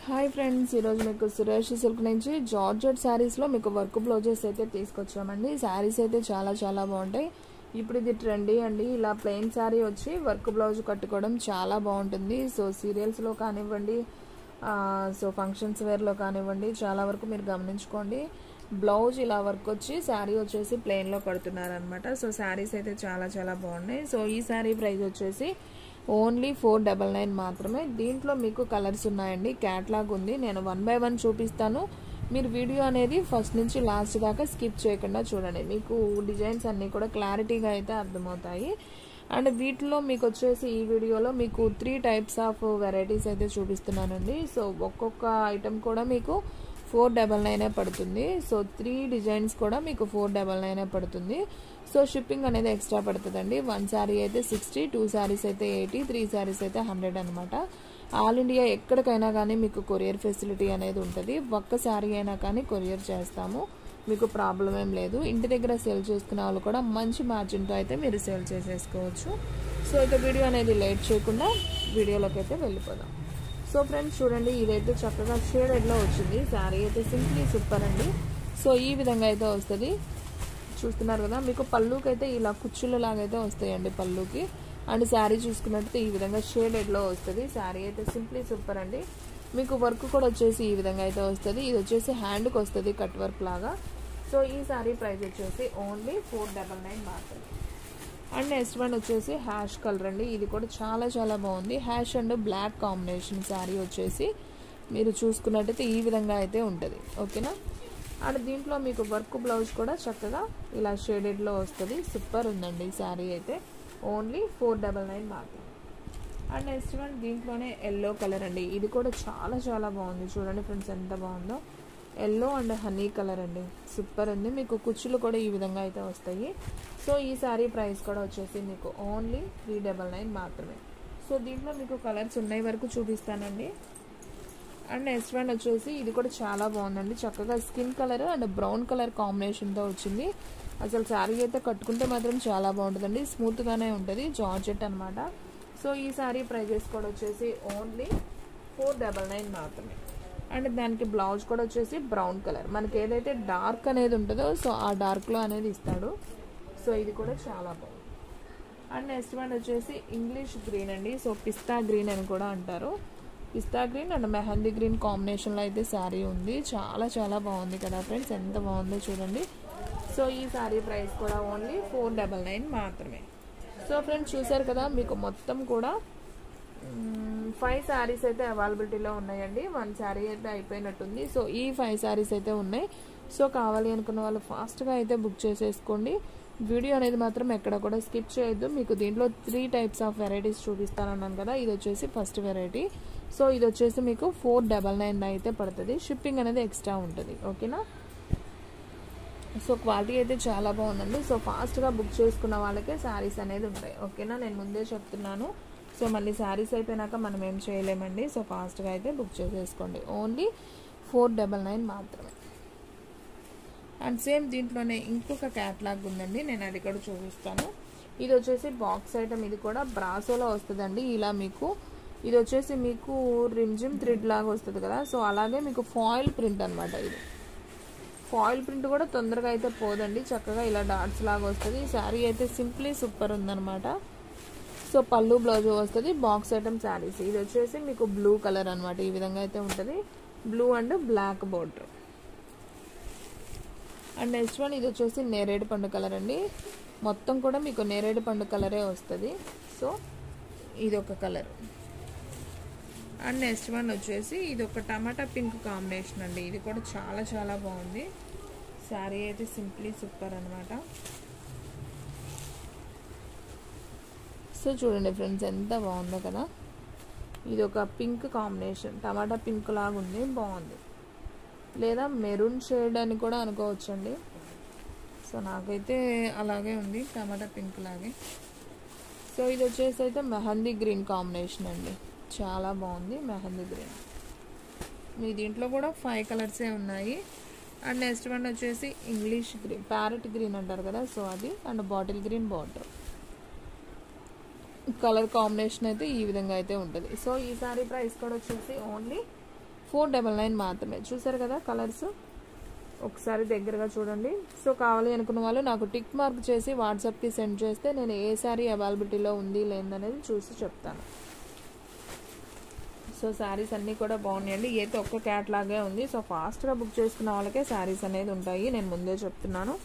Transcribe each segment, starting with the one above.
Hi friends, ఈరోజు మీకు Suresh silk నుంచి జార్జెట్ శారీస్లో మీకు వర్క్ బ్లౌజెస్ అయితే తీసుకొచ్చామండి. శారీస్ అయితే చాలా బాగుంటాయి. ఇప్పుడు ఇది ట్రెండీ అండి. ఇలా ప్లెయిన్ శారీ వచ్చి వర్క్ బ్లౌజ్ కట్టుకోవడం చాలా బాగుంటుంది. సో సీరియల్స్లో కానివ్వండి, సో ఫంక్షన్స్ వేర్లో కానివ్వండి, చాలా వరకు మీరు గమనించుకోండి. బ్లౌజ్ ఇలా వర్క్ వచ్చి శారీ వచ్చేసి ప్లెయిన్లో కడుతున్నారనమాట. సో శారీస్ అయితే చాలా బాగున్నాయి. సో ఈ శారీ ప్రైస్ వచ్చేసి ఓన్లీ 499 మాత్రమే. దీంట్లో మీకు కలర్స్ ఉన్నాయండి, క్యాట్లాగ్ ఉంది. నేను 1 by 1 చూపిస్తాను. మీరు వీడియో అనేది ఫస్ట్ నుంచి లాస్ట్ దాకా స్కిప్ చేయకుండా చూడండి. మీకు డిజైన్స్ అన్నీ కూడా క్లారిటీగా అయితే అర్థమవుతాయి. అండ్ వీటిలో మీకు వచ్చేసి ఈ వీడియోలో మీకు 3 టైప్స్ ఆఫ్ వెరైటీస్ అయితే చూపిస్తున్నానండి. సో ఒక్కొక్క ఐటమ్ కూడా మీకు 499 పడుతుంది. సో 3 డిజైన్స్ కూడా మీకు 499 పడుతుంది. సో షిప్పింగ్ అనేది ఎక్స్ట్రా పడుతుందండి. 1 శారీ అయితే 60, 2 శారీస్ అయితే 80, 3 శారీస్ అయితే 100 అనమాట. ఆల్ ఇండియా ఎక్కడికైనా కానీ మీకు కొరియర్ ఫెసిలిటీ అనేది ఉంటుంది. ఒక్క శారీ అయినా కానీ కొరియర్ చేస్తాము, మీకు ప్రాబ్లం ఏం లేదు. ఇంటి దగ్గర సేల్ చేసుకునే వాళ్ళు కూడా మంచి మార్జిన్తో అయితే మీరు సేల్ చేసేసుకోవచ్చు. సో ఇక వీడియో అనేది లేట్ చేయకుండా వీడియోలోకి అయితే వెళ్ళిపోదాం. సో ఫ్రెండ్స్ చూడండి, ఇదైతే చక్కగా షేడెడ్లో వచ్చింది. శారీ అయితే సింప్లీ సూపర్ అండి. సో ఈ విధంగా అయితే వస్తుంది, చూస్తున్నారు కదా. మీకు పళ్ళుకి అయితే ఇలా కుచ్చులు లాగైతే వస్తాయండి పళ్ళుకి. అండ్ శారీ చూసుకున్నట్టు ఈ విధంగా షేడెడ్లో వస్తుంది. శారీ అయితే సింప్లీ సూపర్ అండి. మీకు వర్క్ కూడా వచ్చేసి ఈ విధంగా అయితే వస్తుంది. ఇది వచ్చేసి హ్యాండ్కి వస్తుంది, కట్ వర్క్ లాగా. సో ఈ శారీ ప్రైస్ వచ్చేసి ఓన్లీ 499 మాత్రమే. అండ్ నెక్స్ట్ వన్ వచ్చేసి హ్యాష్ కలర్ అండి. ఇది కూడా చాలా బాగుంది. Hash and black combination sari వచ్చేసి మీరు చూసుకున్నట్టయితే ఈ విధంగా అయితే ఉంటుంది, ఓకేనా. అండ్ దీంట్లో మీకు వర్క్ బ్లౌజ్ కూడా చక్కగా ఇలా షేడెడ్లో వస్తుంది. సూపర్ ఉందండి శారీ అయితే. ఓన్లీ 499 మాత్రమే. అండ్ నెక్స్ట్ వన్ దీంట్లోనే ఎల్లో కలర్ అండి. ఇది కూడా చాలా బాగుంది. చూడండి ఫ్రెండ్స్ ఎంత బాగుందో. ఎల్లో అండ్ హనీ కలర్ అండి, సూపర్ ఉంది. మీకు కుచ్చులు కూడా ఈ విధంగా అయితే వస్తాయి. సో ఈ శారీ ప్రైస్ కూడా వచ్చేసి మీకు ఓన్లీ 399 మాత్రమే. సో దీంట్లో మీకు కలర్స్ ఉన్నాయి వరకు చూపిస్తానండి. అండ్ నెక్స్ట్ వన్ వచ్చేసి ఇది కూడా చాలా బాగుందండి. చక్కగా skin colour and brown colour కాంబినేషన్తో వచ్చింది. అసలు శారీ అయితే కట్టుకుంటే మాత్రం చాలా బాగుంటుందండి. స్మూత్గానే ఉంటుంది, జార్జెట్ అనమాట. సో ఈ శారీ ప్రైజెస్ కూడా వచ్చేసి ఓన్లీ 499 మాత్రమే. అండ్ దానికి బ్లౌజ్ కూడా వచ్చేసి బ్రౌన్ కలర్, మనకి ఏదైతే డార్క్ అనేది ఉంటుందో సో ఆ డార్క్లో అనేది ఇస్తాడు. సో ఇది కూడా చాలా బాగుంది. అండ్ నెక్స్ట్ వన్ వచ్చేసి ఇంగ్లీష్ గ్రీన్ అండి. సో పిస్తా గ్రీన్ అని కూడా అంటారు. పిస్తా గ్రీన్ అండ్ మెహందీ గ్రీన్ కాంబినేషన్లో అయితే శారీ ఉంది. చాలా బాగుంది కదా ఫ్రెండ్స్, ఎంత బాగుందో చూడండి. సో ఈ శారీ ప్రైస్ కూడా ఓన్లీ 499 మాత్రమే. సో ఫ్రెండ్స్ చూసారు కదా, మీకు మొత్తం కూడా 5 శారీస్ అయితే అవైలబిలిటీలో ఉన్నాయండి. 1 శారీ అయితే అయిపోయినట్టుంది. సో ఈ 5 శారీస్ అయితే ఉన్నాయి. సో కావాలి అనుకున్న వాళ్ళు ఫాస్ట్గా అయితే బుక్ చేసేసుకోండి. వీడియో అనేది మాత్రం ఎక్కడ కూడా స్కిప్ చేయొద్దు. మీకు దీంట్లో 3 టైప్స్ ఆఫ్ వెరైటీస్ చూపిస్తానన్నాను కదా. ఇది వచ్చేసి ఫస్ట్ వెరైటీ. సో ఇది వచ్చేసి మీకు 499 అయితే పడుతుంది. షిప్పింగ్ అనేది ఎక్స్ట్రా ఉంటుంది, ఓకేనా. సో క్వాలిటీ అయితే చాలా బాగుందండి. సో ఫాస్ట్గా బుక్ చేసుకున్న వాళ్ళకే శారీస్ అనేది ఉంటాయి, ఓకేనా. నేను ముందే చెప్తున్నాను. సో మళ్ళీ శారీస్ అయిపోయినాక మనం ఏం చేయలేమండి. సో ఫాస్ట్గా అయితే బుక్ చేసేసుకోండి. ఓన్లీ 499 మాత్రమే. అండ్ సేమ్ దీంట్లోనే ఇంకొక క్యాట్లాగ్ ఉందండి, నేను అది కూడా చూపిస్తాను. ఇది వచ్చేసి బాక్స్ ఐటమ్. ఇది కూడా బ్రాసోలో వస్తుందండి. ఇలా మీకు ఇది వచ్చేసి మీకు రిమ్జిమ్ థ్రెడ్ లాగా వస్తుంది కదా. సో అలాగే మీకు ఫాయిల్ ప్రింట్ అనమాట. ఇది ఫాయిల్ ప్రింట్ కూడా తొందరగా అయితే పోదండి. చక్కగా ఇలా డాట్స్ లాగా వస్తుంది. ఈ శారీ అయితే సింప్లీ సూపర్ ఉందన్నమాట. సో పళ్ళు బ్లౌజ్ వస్తుంది. Box item saris. ఇది వచ్చేసి మీకు బ్లూ కలర్ అనమాట. ఈ విధంగా అయితే ఉంటుంది, blue and black border. And next one ఇది వచ్చేసి నేరేడు పండు కలర్ అండి. మొత్తం కూడా మీకు నేరేడు పండు కలరే వస్తుంది. సో ఇది ఒక కలర్. అండ్ నెక్స్ట్ వన్ వచ్చేసి ఇది ఒక టమాటా పింక్ కాంబినేషన్ అండి. ఇది కూడా చాలా బాగుంది. శారీ అయితే సింప్లీ సూపర్ అనమాట. సో చూడండి ఫ్రెండ్స్ ఎంత బాగుందో కదా. ఇది ఒక పింక్ కాంబినేషన్, టమాటా పింక్ లాగా ఉంది, బాగుంది. లేదా మెరూన్ షేడ్ అని కూడా అనుకోవచ్చండి. సో నాకైతే అలాగే ఉంది, టమాటా పింక్ లాగే. సో ఇది వచ్చేసి అయితే మెహందీ గ్రీన్ కాంబినేషన్ అండి. చాలా బాగుంది మెహందీ గ్రీన్. మీ దీంట్లో కూడా 5 కలర్సే ఉన్నాయి. అండ్ నెక్స్ట్ వన్ వచ్చేసి ఇంగ్లీష్ గ్రీన్, ప్యారెట్ గ్రీన్ అంటారు కదా. సో అది and bottle green border. Colour combination అయితే ఈ విధంగా అయితే ఉంటుంది. సో ఈ సారీ ప్రైస్ కూడా వచ్చేసి ఓన్లీ 499 మాత్రమే. చూసారు కదా కలర్స్, ఒకసారి దగ్గరగా చూడండి. సో కావాలి అనుకున్న వాళ్ళు నాకు టిక్ మార్క్ చేసి వాట్సాప్కి సెండ్ చేస్తే నేను ఏ శారీ అవైలబిలిటీలో ఉంది లేదనేది చూసి చెప్తాను. సో శారీస్ అన్నీ కూడా బాగున్నాయండి. ఏదో ఒక్క క్యాట్లాగే ఉంది. సో ఫాస్ట్గా బుక్ చేసుకున్న వాళ్ళకే శారీస్ అనేది ఉంటాయి, నేను ముందే చెప్తున్నాను.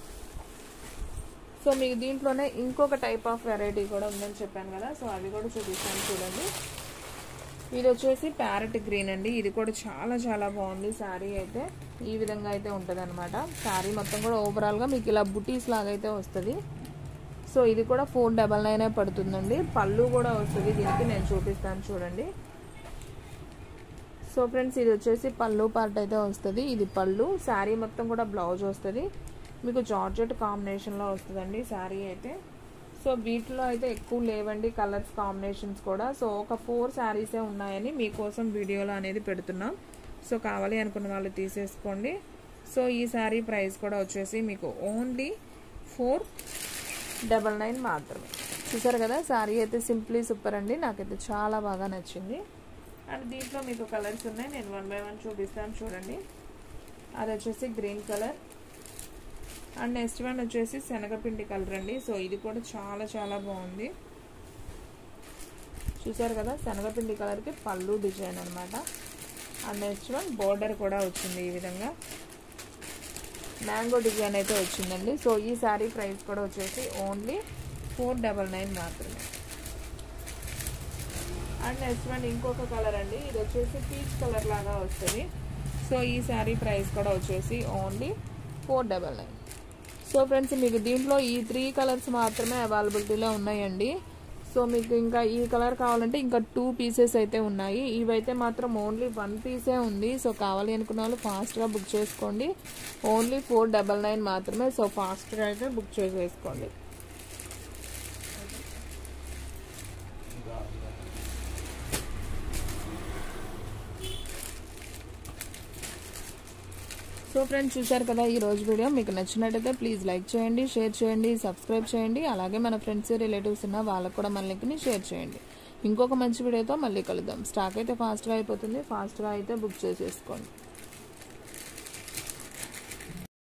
సో మీకు దీంట్లోనే ఇంకొక టైప్ ఆఫ్ వెరైటీ కూడా ఉందని చెప్పాను కదా, సో అది కూడా చూపిస్తాను చూడండి. ఇది వచ్చేసి ప్యారెట్ గ్రీన్ అండి. ఇది కూడా చాలా చాలా బాగుంది. శారీ అయితే ఈ విధంగా అయితే ఉంటుంది అనమాట. శారీ మొత్తం కూడా ఓవరాల్గా మీకు ఇలా బుటీస్ లాగా అయితే వస్తుంది. సో ఇది కూడా 499 పడుతుందండి. పళ్ళు కూడా వస్తుంది దీనికి, నేను చూపిస్తాను చూడండి. సో ఫ్రెండ్స్ ఇది వచ్చేసి పళ్ళు పార్ట్ అయితే వస్తుంది. ఇది పళ్ళు, శారీ మొత్తం కూడా బ్లౌజ్ వస్తుంది. మీకు జార్జెట్ కాంబినేషన్లో వస్తుందండి శారీ అయితే. సో వీటిలో అయితే ఎక్కువ లేవండి కలర్స్ కాంబినేషన్స్ కూడా. సో ఒక 4 శారీసే ఉన్నాయని మీకోసం వీడియోలో అనేది పెడుతున్నాం. సో కావాలి అనుకున్న వాళ్ళు తీసేసుకోండి. సో ఈ శారీ ప్రైస్ కూడా వచ్చేసి మీకు ఓన్లీ 499 మాత్రమే. చూసారు కదా శారీ అయితే సింప్లీ సూపర్ అండి, నాకైతే చాలా బాగా నచ్చింది. అండ్ దీంట్లో మీకు కలర్స్ ఉన్నాయి, నేను 1 by 1 చూపిస్తాను చూడండి. అది వచ్చేసి green colour and next one వచ్చేసి శనగపిండి కలర్ అండి. సో ఇది కూడా చాలా చాలా బాగుంది. చూసారు కదా శనగపిండి కలర్కి పళ్ళు డిజైన్ అనమాట. అండ్ నెక్స్ట్ వన్ బోర్డర్ కూడా వచ్చింది, ఈ విధంగా మ్యాంగో డిజైన్ అయితే వచ్చిందండి. సో ఈ శారీ ప్రైస్ కూడా వచ్చేసి ఓన్లీ 499 మాత్రమే. అండ్ నెక్స్ట్ వన్ ఇంకొక కలర్ అండి. ఇది వచ్చేసి పీచ్ కలర్ లాగా వస్తుంది. సో ఈ శారీ ప్రైస్ కూడా వచ్చేసి ఓన్లీ 499. సో ఫ్రెండ్స్ మీకు దీంట్లో ఈ 3 కలర్స్ మాత్రమే అవైలబిలిటీలో ఉన్నాయండి. సో మీకు ఇంకా ఈ కలర్ కావాలంటే ఇంకా 2 పీసెస్ అయితే ఉన్నాయి. ఇవైతే మాత్రం ఓన్లీ 1 పీసే ఉంది. సో కావాలి అనుకున్న వాళ్ళు ఫాస్ట్గా బుక్ చేసుకోండి. ఓన్లీ 499 మాత్రమే. సో ఫాస్ట్గా అయితే బుక్ చేసేసుకోండి. సో ఫ్రెండ్స్ చూశారు కదా ఈ రోజు వీడియో. మీకు నచ్చినట్టయితే ప్లీజ్ లైక్ చేయండి, షేర్ చేయండి, సబ్స్క్రైబ్ చేయండి. అలాగే మన ఫ్రెండ్స్ రిలేటివ్స్ ఉన్న వాళ్ళకు కూడా మన లింక్ని షేర్ చేయండి. ఇంకొక మంచి వీడియోతో మళ్ళీ కలుద్దాం. స్టాక్ అయితే ఫాస్ట్గా అయిపోతుంది, ఫాస్ట్గా అయితే బుక్ చేసేసుకోండి.